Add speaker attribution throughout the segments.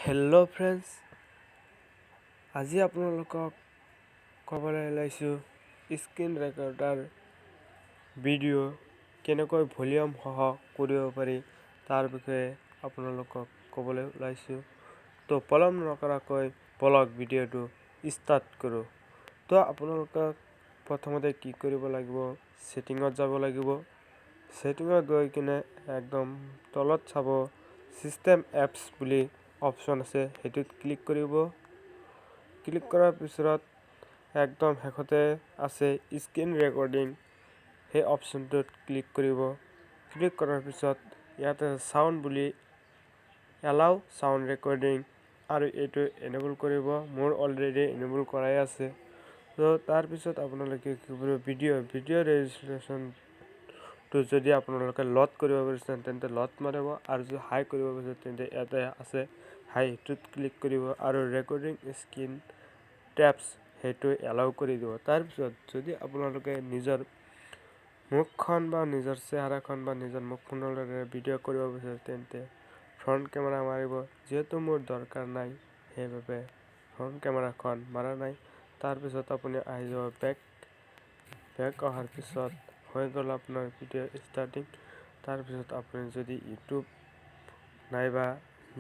Speaker 1: Hello' friends, আজি আপোনালোকক ক'বলৈ ওলাইছোঁ স্ক্ৰীন ৰেকৰ্ডাৰ ভিডিঅ' কেনেকৈ ভলিউম সহ কৰিব পাৰি তাৰ বিষয়ে আপোনালোকক ক'বলৈ ওলাইছোঁ। তো পলম নকৰাকৈ বলক ভিডিঅ'টো ষ্টাৰ্ট কৰোঁ। তো আপোনালোকক প্ৰথমতে কি কৰিব লাগিব, ছেটিঙত যাব লাগিব। ছেটিঙত গৈ কিনে একদম তলত চাব চিষ্টেম এপছ বুলি অপশ্যন আছে, সেইটোত ক্লিক কৰিব। ক্লিক কৰাৰ পিছত একদম শেষতে আছে স্ক্ৰীন ৰেকৰ্ডিং, সেই অপশ্যনটোত ক্লিক কৰিব। ক্লিক কৰাৰ পিছত ইয়াতে চাউণ্ড বুলি এলাউ চাউণ্ড ৰেকৰ্ডিং আৰু এইটো এনেবল কৰিব। মোৰ অলৰেডি এনেবল কৰাই আছে। তো তাৰপিছত আপোনালোকে কি কৰিব, ভিডিঅ' ৰেজিষ্ট্ৰেশ্যনটো যদি আপোনালোকে ল'ড কৰিব বিচাৰে তেন্তে ল'ড মাৰিব, আৰু যদি হাই কৰিব বিচাৰে তেন্তে ইয়াতে আছে হাই, সেইটোত ক্লিক কৰিব আৰু ৰেকৰ্ডিং স্ক্ৰীন টেপছ সেইটো এলাউ কৰি দিব। তাৰপিছত যদি আপোনালোকে নিজৰ মুখখন বা নিজৰ চেহেৰাখন বা নিজৰ মুখখনৰ দৰে ভিডিঅ' কৰিব বিচাৰে তেন্তে ফ্ৰণ্ট কেমেৰা মাৰিব। যিহেতু মোৰ দৰকাৰ নাই সেইবাবে ফ্ৰণ্ট কেমেৰাখন মাৰা নাই। তাৰপিছত আপুনি আহি যাব বেক অহাৰ পিছত হৈ গ'ল আপোনাৰ ভিডিঅ' ষ্টাৰ্টিং। তাৰপিছত আপুনি যদি ইউটিউব নাইবা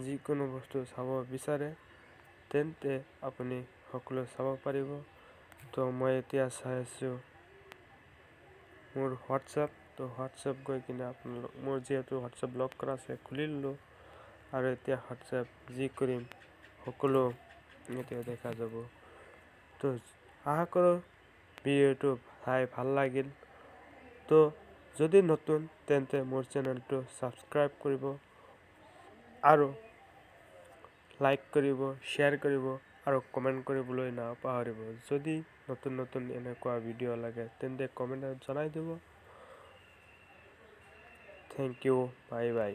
Speaker 1: যিকোনো বস্তু চাব বিচাৰে তেন্তে আপুনি সকলো চাব পাৰিব। তো মই এতিয়া চাই আছোঁ মোৰ হোৱাটছএপ। তো হোৱাটছএপ গৈ কিনে আপোনালোক মোৰ যিহেতু হোৱাটছএপ লক কৰা আছে খুলি ল'লোঁ, আৰু এতিয়া হোৱাটছএপ যি কৰিম সকলো এতিয়া দেখা যাব। তো আশা কৰোঁ ভিডিঅ'টো চাই ভাল লাগিল। তো যদি নতুন তেন্তে মোৰ চেনেলটো ছাবস্ক্ৰাইব কৰিব আৰু লাইক কৰিব, শ্বেয়াৰ কৰিব আৰু কমেণ্ট কৰিবলৈ নাপাহৰিব। যদি নতুন এনেকুৱা ভিডিঅ' লাগে তেন্তে কমেণ্টত জনাই দিব। Thank you, bye by.